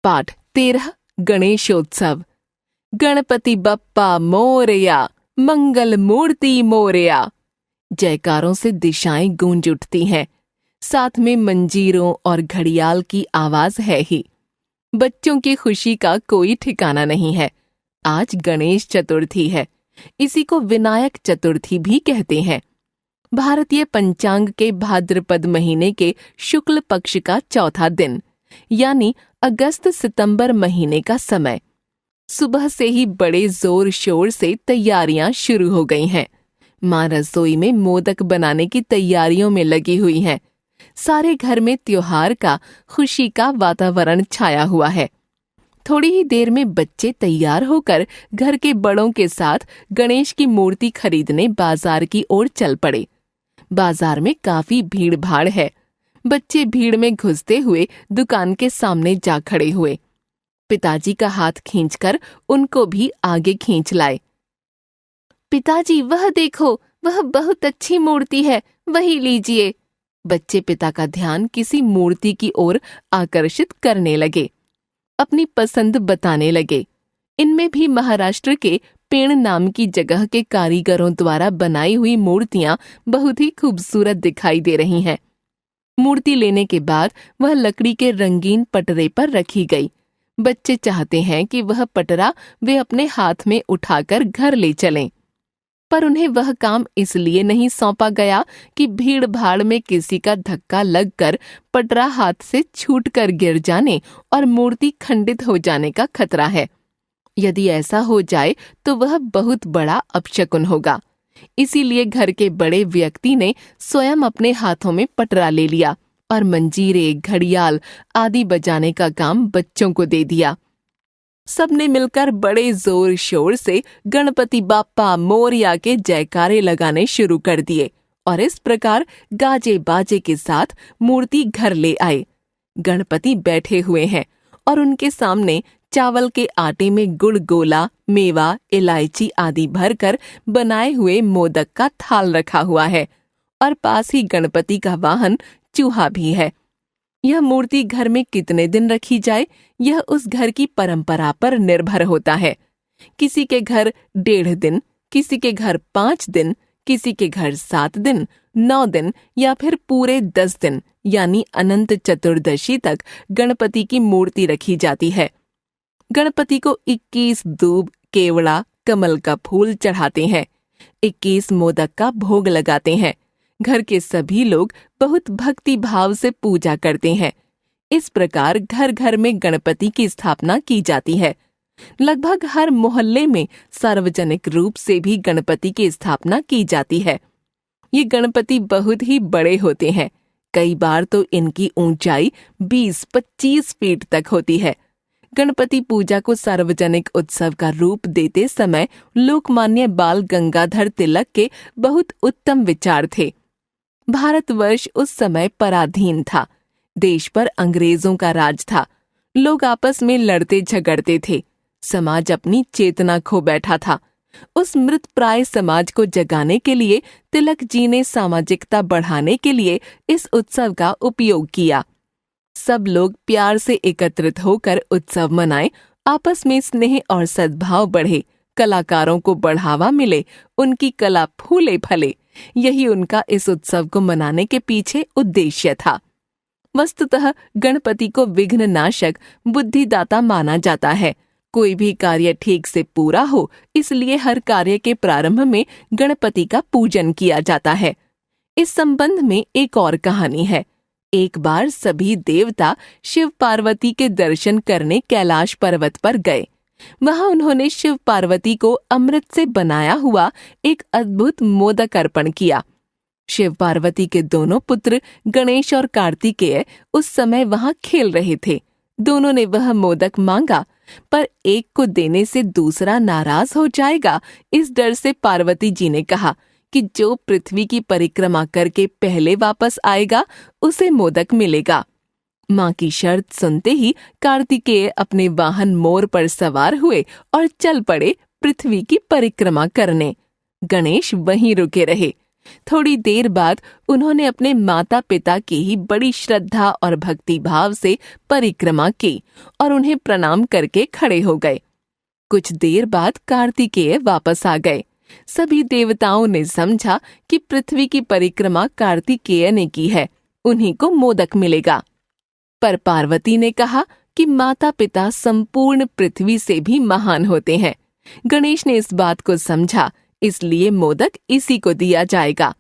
पाठ 13 गणेशोत्सव। गणपति बप्पा मोरया, मंगल मूर्ति मोरया। जयकारों से दिशाएं गूंज उठती हैं, साथ में मंजीरों और घड़ियाल की आवाज है ही। बच्चों की खुशी का कोई ठिकाना नहीं है। आज गणेश चतुर्थी है, इसी को विनायक चतुर्थी भी कहते हैं। भारतीय पंचांग के भाद्रपद महीने के शुक्ल पक्ष का चौथा दिन, यानी अगस्त सितंबर महीने का समय। सुबह से ही बड़े जोर शोर से तैयारियां शुरू हो गई हैं। माँ रसोई में मोदक बनाने की तैयारियों में लगी हुई हैं। सारे घर में त्योहार का, खुशी का वातावरण छाया हुआ है। थोड़ी ही देर में बच्चे तैयार होकर घर के बड़ों के साथ गणेश की मूर्ति खरीदने बाजार की ओर चल पड़े। बाजार में काफी भीड़ भाड़ है। बच्चे भीड़ में घुसते हुए दुकान के सामने जा खड़े हुए। पिताजी का हाथ खींचकर उनको भी आगे खींच लाए। पिताजी, वह देखो, वह बहुत अच्छी मूर्ति है, वही लीजिए। बच्चे पिता का ध्यान किसी मूर्ति की ओर आकर्षित करने लगे, अपनी पसंद बताने लगे। इनमें भी महाराष्ट्र के पेण नाम की जगह के कारीगरों द्वारा बनाई हुई मूर्तियां बहुत ही खूबसूरत दिखाई दे रही हैं। मूर्ति लेने के बाद वह लकड़ी के रंगीन पटरे पर रखी गई। बच्चे चाहते हैं कि वह पटरा वे अपने हाथ में उठाकर घर ले चलें, पर उन्हें वह काम इसलिए नहीं सौंपा गया कि भीड़ भाड़ में किसी का धक्का लगकर पटरा हाथ से छूटकर गिर जाने और मूर्ति खंडित हो जाने का खतरा है। यदि ऐसा हो जाए तो वह बहुत बड़ा अपशकुन होगा। इसीलिए घर के बड़े व्यक्ति ने स्वयं अपने हाथों में पटरा ले लिया और मंजीरे, घड़ियाल आदि बजाने का काम बच्चों को दे दिया। सबने मिलकर बड़े जोर शोर से गणपति बाप्पा मोरया के जयकारे लगाने शुरू कर दिए और इस प्रकार गाजे बाजे के साथ मूर्ति घर ले आए। गणपति बैठे हुए हैं और उनके सामने चावल के आटे में गुड़ गोला, मेवा, इलायची आदि भरकर बनाए हुए मोदक का थाल रखा हुआ है और पास ही गणपति का वाहन चूहा भी है। यह मूर्ति घर में कितने दिन रखी जाए, यह उस घर की परंपरा पर निर्भर होता है। किसी के घर 1.5 दिन, किसी के घर 5 दिन, किसी के घर 7 दिन, 9 दिन या फिर पूरे 10 दिन, यानी अनंत चतुर्दशी तक गणपति की मूर्ति रखी जाती है। गणपति को 21 दूब, केवड़ा, कमल का फूल चढ़ाते हैं। 21 मोदक का भोग लगाते हैं। घर के सभी लोग बहुत भक्ति भाव से पूजा करते हैं। इस प्रकार घर घर में गणपति की स्थापना की जाती है। लगभग हर मोहल्ले में सार्वजनिक रूप से भी गणपति की स्थापना की जाती है। ये गणपति बहुत ही बड़े होते हैं। कई बार तो इनकी ऊंचाई 20-25 फीट तक होती है। गणपति पूजा को सार्वजनिक उत्सव का रूप देते समय लोकमान्य बाल गंगाधर तिलक के बहुत उत्तम विचार थे। भारतवर्ष उस समय पराधीन था। देश पर अंग्रेजों का राज था। लोग आपस में लड़ते झगड़ते थे। समाज अपनी चेतना खो बैठा था। उस मृत प्राय समाज को जगाने के लिए तिलक जी ने सामाजिकता बढ़ाने के लिए इस उत्सव का उपयोग किया। सब लोग प्यार से एकत्रित होकर उत्सव मनाएं, आपस में स्नेह और सद्भाव बढ़े, कलाकारों को बढ़ावा मिले, उनकी कला फूले फले। यही उनका इस उत्सव को मनाने के पीछे उद्देश्य था। वस्तुतः गणपति को विघ्न नाशक, बुद्धिदाता माना जाता है। कोई भी कार्य ठीक से पूरा हो, इसलिए हर कार्य के प्रारंभ में गणपति का पूजन किया जाता है। इस संबंध में एक और कहानी है। एक बार सभी देवता शिव पार्वती के दर्शन करने कैलाश पर्वत पर गए। वहां उन्होंने शिव पार्वती को अमृत से बनाया हुआ एक अद्भुत मोदक अर्पण किया। शिव पार्वती के दोनों पुत्र गणेश और कार्तिकेय उस समय वहां खेल रहे थे। दोनों ने वह मोदक मांगा, पर एक को देने से दूसरा नाराज हो जाएगा। इस डर से पार्वती जी ने कहा कि जो पृथ्वी की परिक्रमा करके पहले वापस आएगा उसे मोदक मिलेगा। माँ की शर्त सुनते ही कार्तिकेय अपने वाहन मोर पर सवार हुए और चल पड़े पृथ्वी की परिक्रमा करने। गणेश वहीं रुके रहे। थोड़ी देर बाद उन्होंने अपने माता पिता की ही बड़ी श्रद्धा और भक्ति भाव से परिक्रमा की और उन्हें प्रणाम करके खड़े हो गए। कुछ देर बाद कार्तिकेय वापस आ गए। सभी देवताओं ने समझा कि पृथ्वी की परिक्रमा कार्तिकेय ने की है, उन्हीं को मोदक मिलेगा। पर पार्वती ने कहा कि माता पिता संपूर्ण पृथ्वी से भी महान होते हैं। गणेश ने इस बात को समझा, इसलिए मोदक इसी को दिया जाएगा।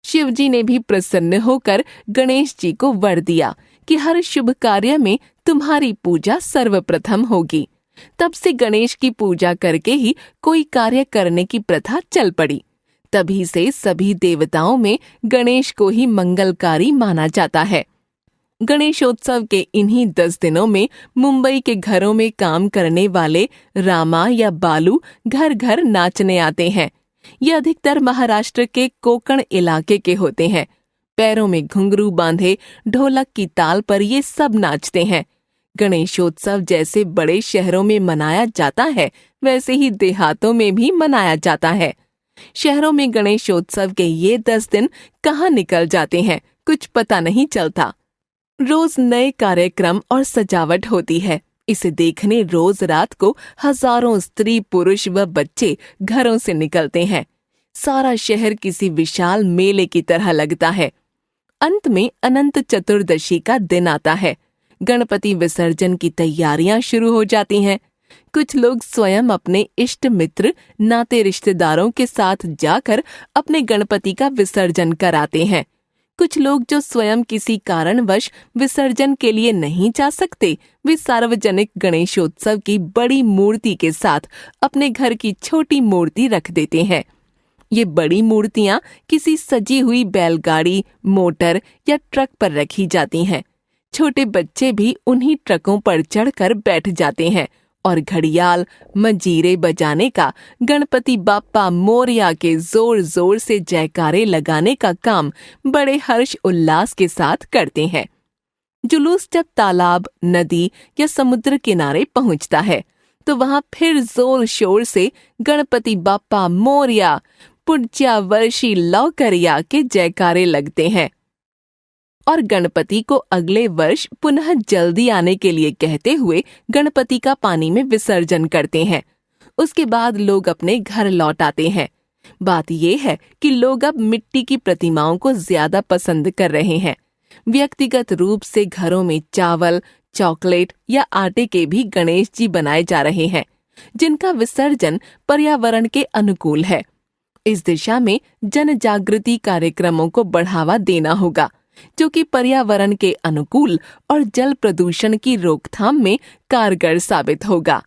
शिवजी ने भी प्रसन्न होकर गणेश जी को वर दिया कि हर शुभ कार्य में तुम्हारी पूजा सर्वप्रथम होगी। तब से गणेश की पूजा करके ही कोई कार्य करने की प्रथा चल पड़ी। तभी से सभी देवताओं में गणेश को ही मंगलकारी माना जाता है। गणेशोत्सव के इन्हीं 10 दिनों में मुंबई के घरों में काम करने वाले रामा या बालू घर घर नाचने आते हैं। ये अधिकतर महाराष्ट्र के कोंकण इलाके के होते हैं। पैरों में घुंघरू बांधे ढोलक की ताल पर ये सब नाचते हैं। गणेशोत्सव जैसे बड़े शहरों में मनाया जाता है, वैसे ही देहातों में भी मनाया जाता है। शहरों में गणेशोत्सव के ये 10 दिन कहाँ निकल जाते हैं, कुछ पता नहीं चलता। रोज नए कार्यक्रम और सजावट होती है। इसे देखने रोज रात को हजारों स्त्री पुरुष व बच्चे घरों से निकलते हैं। सारा शहर किसी विशाल मेले की तरह लगता है। अंत में अनंत चतुर्दशी का दिन आता है। गणपति विसर्जन की तैयारियां शुरू हो जाती हैं। कुछ लोग स्वयं अपने इष्ट मित्र नाते रिश्तेदारों के साथ जाकर अपने गणपति का विसर्जन कराते हैं। कुछ लोग जो स्वयं किसी कारणवश विसर्जन के लिए नहीं जा सकते, वे सार्वजनिक गणेशोत्सव की बड़ी मूर्ति के साथ अपने घर की छोटी मूर्ति रख देते हैं। ये बड़ी मूर्तियां किसी सजी हुई बैलगाड़ी, मोटर या ट्रक पर रखी जाती हैं। छोटे बच्चे भी उन्हीं ट्रकों पर चढ़कर बैठ जाते हैं और घड़ियाल, मंजीरे बजाने का, गणपति बाप्पा मोरया के जोर जोर से जयकारे लगाने का काम बड़े हर्ष उल्लास के साथ करते हैं। जुलूस जब तालाब, नदी या समुद्र किनारे पहुंचता है तो वहां फिर जोर शोर से गणपति बाप्पा मोरया, पुढच्या वर्षी लवकरिया के जयकारे लगते हैं और गणपति को अगले वर्ष पुनः जल्दी आने के लिए कहते हुए गणपति का पानी में विसर्जन करते हैं। उसके बाद लोग अपने घर लौट आते हैं। बात ये है कि लोग अब मिट्टी की प्रतिमाओं को ज्यादा पसंद कर रहे हैं। व्यक्तिगत रूप से घरों में चावल, चॉकलेट या आटे के भी गणेश जी बनाए जा रहे हैं, जिनका विसर्जन पर्यावरण के अनुकूल है। इस दिशा में जन जागृति कार्यक्रमों को बढ़ावा देना होगा, जो कि पर्यावरण के अनुकूल और जल प्रदूषण की रोकथाम में कारगर साबित होगा।